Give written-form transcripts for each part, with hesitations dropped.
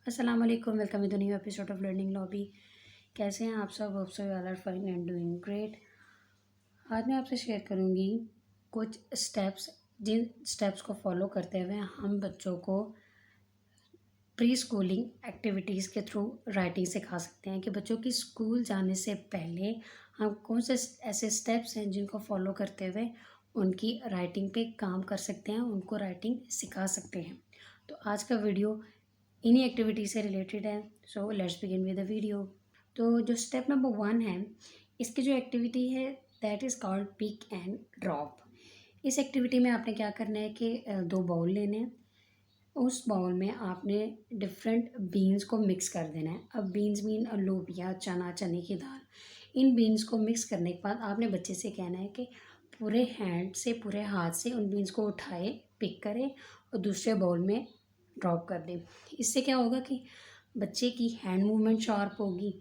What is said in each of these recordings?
अस्सलाम वालेकुम, welcome to new episode of learning lobby. कैसे हैं आप सब? Hope so you all are fine and doing great. आज मैं आपसे शेयर करूंगी कुछ स्टेप्स, जिन स्टेप्स को फॉलो करते हुए हम बच्चों को प्री स्कूलिंग एक्टिविटीज़ के थ्रू राइटिंग सिखा सकते हैं कि बच्चों की स्कूल जाने से पहले हम कौन से ऐसे स्टेप्स हैं जिनको फॉलो करते हुए उनकी राइटिंग पे काम कर सकते हैं, उनको राइटिंग सिखा सकते हैं। तो आज का वीडियो इन्हीं एक्टिविटी से रिलेटेड है। So let's begin with the video. तो जो स्टेप नंबर 1 है, इसकी जो एक्टिविटी है that is called pick and drop. इस एक्टिविटी में आपने क्या करना है कि दो बाउल लेने हैं। उस बाउल में आपने डिफरेंट बीन्स को मिक्स कर देना है। अब बीन्स मीन लोबिया, चना, चने की दाल। इन बीन्स को मिक्स करने के बाद आपने बच्चे से कहना है कि पूरे हैंड से, पूरे हाथ से उन बीन्स को उठाए, पिक करें और दूसरे बाउल में ड्रॉप कर दें। इससे क्या होगा कि बच्चे की हैंड मूवमेंट शार्प होगी,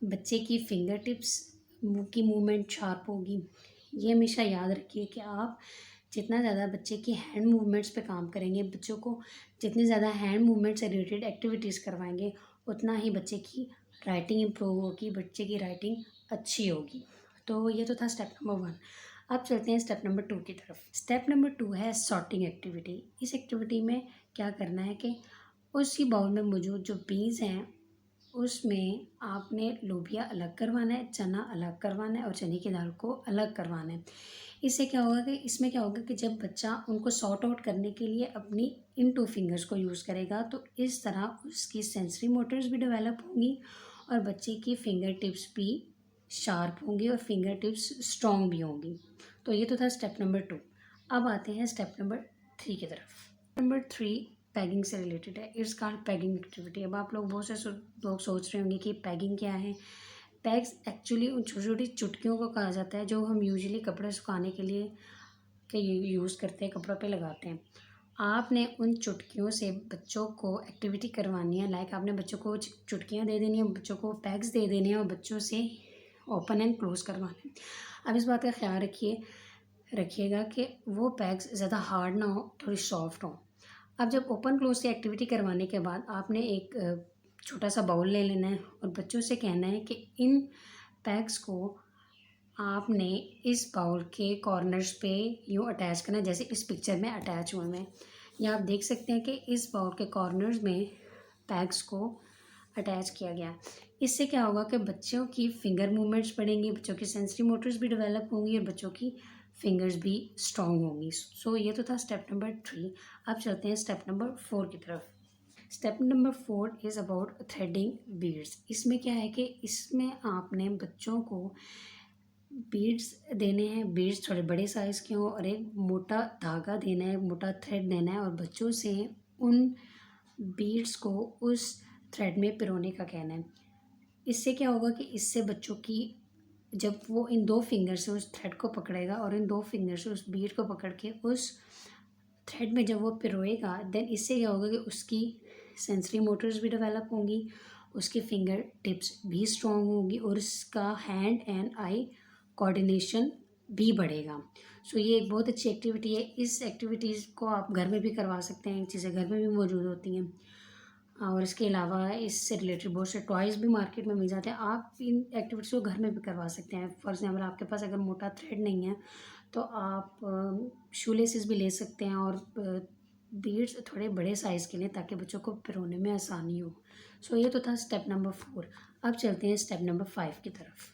बच्चे की फिंगर टिप्स की मूवमेंट शार्प होगी। ये हमेशा याद रखिए कि आप जितना ज़्यादा बच्चे की हैंड मूवमेंट्स पे काम करेंगे, बच्चों को जितनी ज़्यादा हैंड मूवमेंट से रिलेटेड एक्टिविटीज़ करवाएंगे, उतना ही बच्चे की राइटिंग इम्प्रूव होगी, बच्चे की राइटिंग अच्छी होगी। तो ये तो था स्टेप नंबर 1। अब चलते हैं स्टेप नंबर 2 की तरफ। स्टेप नंबर 2 है सॉर्टिंग एक्टिविटी। इस एक्टिविटी में क्या करना है कि उसी बाउल में मौजूद जो बीन्स हैं उसमें आपने लोबिया अलग करवाना है, चना अलग करवाना है और चने की दाल को अलग करवाना है। इससे क्या होगा कि इसमें क्या होगा कि जब बच्चा उनको सॉर्ट आउट करने के लिए अपनी इन टू फिंगर्स को यूज़ करेगा तो इस तरह उसकी सेंसरी मोटर्स भी डेवलप होंगी और बच्चे की फिंगर टिप्स भी शार्प होंगी और फिंगर टिप्स स्ट्रॉन्ग भी होंगी। तो ये तो था स्टेप नंबर 2। अब आते हैं स्टेप नंबर 3 की तरफ। नंबर 3 पैगिंग से रिलेटेड है। It's called paging activity. अब आप लोग बहुत से लोग सोच रहे होंगे कि पैगिंग क्या है। पैग्स एक्चुअली उन छोटी छोटी चुटकियों को कहा जाता है जो हम यूजुअली कपड़े सुखाने के लिए यूज़ करते हैं, कपड़ों पे लगाते हैं। आपने उन चुटकियों से बच्चों को एक्टिविटी करवानी है। लाइक आपने बच्चों को चुटकियाँ दे देनी है, बच्चों को पैग्स दे देने हैं और बच्चों से ओपन एंड क्लोज़ करवाना है। अब इस बात का ख्याल रखिएगा कि वो पैग्स ज़्यादा हार्ड ना हो, थोड़ी सॉफ्ट हो। अब जब ओपन क्लोज की एक्टिविटी करवाने के बाद आपने एक छोटा सा बाउल ले लेना है और बच्चों से कहना है कि इन पैक्स को आपने इस बाउल के कॉर्नर्स पे यूँ अटैच करना है, जैसे इस पिक्चर में अटैच हुए हैं। या आप देख सकते हैं कि इस बाउल के कॉर्नर्स में पैक्स को अटैच किया गया। इससे क्या होगा कि बच्चों की फिंगर मूवमेंट्स बढ़ेंगी, बच्चों की सेंसरी मोटर्स भी डेवलप होंगी और बच्चों की फिंगर्स भी स्ट्रॉन्ग होंगी। सो ये तो था स्टेप नंबर 3। अब चलते हैं स्टेप नंबर 4 की तरफ। Step number 4 is about threading beads. इसमें क्या है कि इसमें आपने बच्चों को बीड्स देने हैं। बीड्स थोड़े बड़े साइज़ के हों और एक मोटा धागा देना है, मोटा थ्रेड देना है और बच्चों से उन बीड्स को उस थ्रेड में पिरोने का कहना है। इससे क्या होगा कि इससे बच्चों की जब वो इन 2 फिंगर से उस थ्रेड को पकड़ेगा और इन 2 फिंगर से उस बीड को पकड़ के उस थ्रेड में जब वो पिरोएगा, देन इससे क्या होगा कि उसकी सेंसरी मोटर्स भी डेवलप होंगी, उसकी फिंगर टिप्स भी स्ट्रॉन्ग होंगी और उसका हैंड एंड आई कोऑर्डिनेशन भी बढ़ेगा। सो ये एक बहुत अच्छी एक्टिविटी है। इस एक्टिविटीज़ को आप घर में भी करवा सकते हैं, चीज़ें घर में भी मौजूद होती हैं। और इसके अलावा इससे रिलेटेड बहुत से टॉयज़ भी मार्केट में मिल जाते हैं। आप इन एक्टिविटीज़ को घर में भी करवा सकते हैं। फॉर एग्ज़ाम्पल आपके पास अगर मोटा थ्रेड नहीं है तो आप शू लेसेस भी ले सकते हैं और बीड्स थोड़े बड़े साइज़ के लिए, ताकि बच्चों को पिरोने में आसानी हो। सो ये तो था स्टेप नंबर 4। अब चलते हैं स्टेप नंबर 5 की तरफ।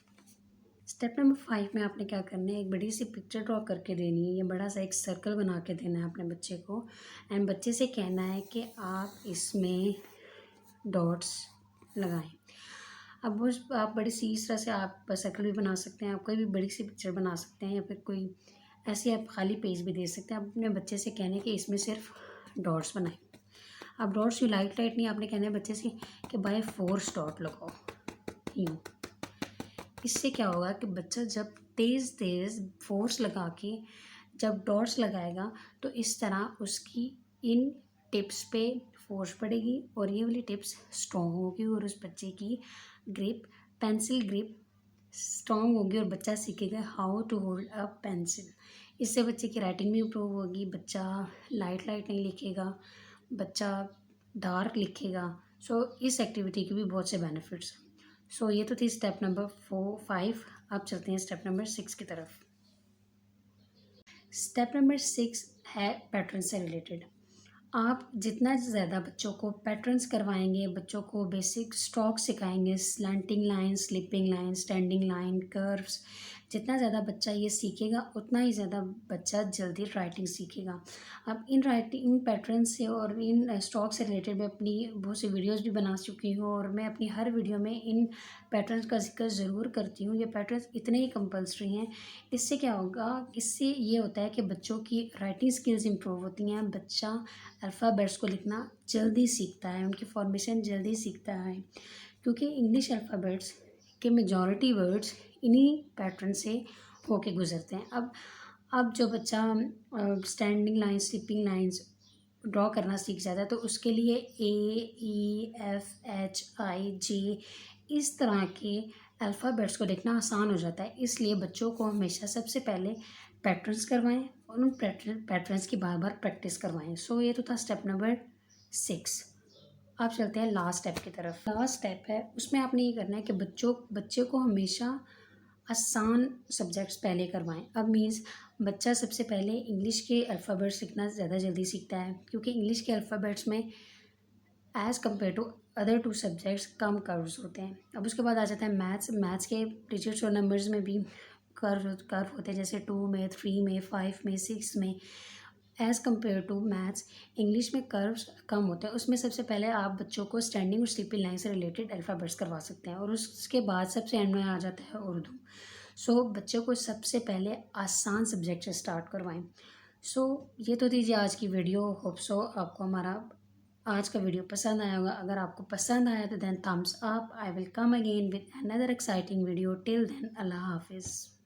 स्टेप नंबर 5 में आपने क्या करना है, एक बड़ी सी पिक्चर ड्रॉ करके देनी है। ये बड़ा सा एक सर्कल बना के देना है अपने बच्चे को एंड बच्चे से कहना है कि आप इसमें डॉट्स लगाएं। अब उस आप बड़ी सी इस तरह से आप सर्कल भी बना सकते हैं, आप कोई भी बड़ी सी पिक्चर बना सकते हैं या फिर कोई ऐसे आप खाली पेज भी दे सकते हैं। आप अपने बच्चे से कहने कि इसमें सिर्फ डॉट्स बनाएं। अब डॉट्स यूँ लाइट लाइट नहीं, आपने कहना है बच्चे से कि बाय फोर्स डॉट लगाओ यूँ। इससे क्या होगा कि बच्चा जब तेज़ तेज़ फोर्स लगा के जब डॉट्स लगाएगा तो इस तरह उसकी इन टिप्स पे फोर्स पड़ेगी और ये वाली टिप्स स्ट्रॉन्ग होगी और उस बच्चे की ग्रिप, पेंसिल ग्रिप स्ट्रॉन्ग होगी और बच्चा सीखेगा how to hold a pencil. इससे बच्चे की राइटिंग भी इम्प्रूव होगी, बच्चा लाइट लाइट नहीं लिखेगा, बच्चा डार्क लिखेगा। सो इस एक्टिविटी के भी बहुत से बेनिफिट्स हैं। सो ये तो थी स्टेप नंबर 5। अब चलते हैं स्टेप नंबर 6 की तरफ। स्टेप नंबर 6 है पैटर्न से रिलेटेड। आप जितना ज़्यादा बच्चों को पैटर्न्स करवाएंगे, बच्चों को बेसिक स्ट्रोक सिखाएंगे, slanting line, sleeping line, standing line, curves, जितना ज़्यादा बच्चा ये सीखेगा उतना ही ज़्यादा बच्चा जल्दी राइटिंग सीखेगा। अब इन राइटिंग पैटर्न से और इन स्ट्रोक से रिलेटेड मैं अपनी बहुत सी वीडियोस भी बना चुकी हूँ और मैं अपनी हर वीडियो में इन पैटर्न्स का जिक्र ज़रूर करती हूँ। ये पैटर्न्स इतने ही कंपलसरी हैं। इससे क्या होगा, इससे ये होता है कि बच्चों की राइटिंग स्किल्स इंप्रूव होती हैं, बच्चा अल्फ़ाबेट्स को लिखना जल्दी सीखता है, उनकी फॉर्मेशन जल्दी सीखता है, क्योंकि इंग्लिश अल्फ़ाबेट्स के मेजॉरिटी वर्ड्स इन्हीं पैटर्न से होके गुजरते हैं। अब जो बच्चा standing line, sleeping lines draw करना सीख जाता है तो उसके लिए AEFHIJ इस तरह के अल्फ़ाबेट्स को लिखना आसान हो जाता है। इसलिए बच्चों को हमेशा सबसे पहले पैटर्न्स करवाएं और उन पैटर्न्स की बार बार प्रैक्टिस करवाएं। सो ये तो था स्टेप नंबर 6। अब चलते हैं लास्ट स्टेप की तरफ। लास्ट स्टेप है, उसमें आपने ये करना है कि बच्चे को हमेशा आसान सब्जेक्ट्स पहले करवाएं। अब मीन्स बच्चा सबसे पहले इंग्लिश के अल्फ़ाबेट्स लिखना ज़्यादा जल्दी सीखता है, क्योंकि इंग्लिश के अल्फ़ाबेट्स में as compare to other 2 subjects कम कर्व्स होते हैं। अब उसके बाद आ जाता है मैथ्स के डिजिट्स और नंबर्स में भी कर्व होते हैं, जैसे 2 में, 3 में, 5 में, 6 में। As compare to maths English में कर्व्स कम होते हैं। उसमें सबसे पहले आप बच्चों को स्टैंडिंग और स्लीपिंग लाइन से रिलेटेड अल्फ़ाबेट्स करवा सकते हैं और उसके बाद सबसे एंड में आ जाता है उर्दू। सो बच्चों को सबसे पहले आसान सब्जेक्ट से स्टार्ट करवाएं। सो ये तो दीजिए आज की वीडियो। होप सो आपको हमारा आज का वीडियो पसंद आया होगा। अगर आपको पसंद आया तो then thumbs up. I will come again with another exciting video. Till then अल्लाह हाफिज़।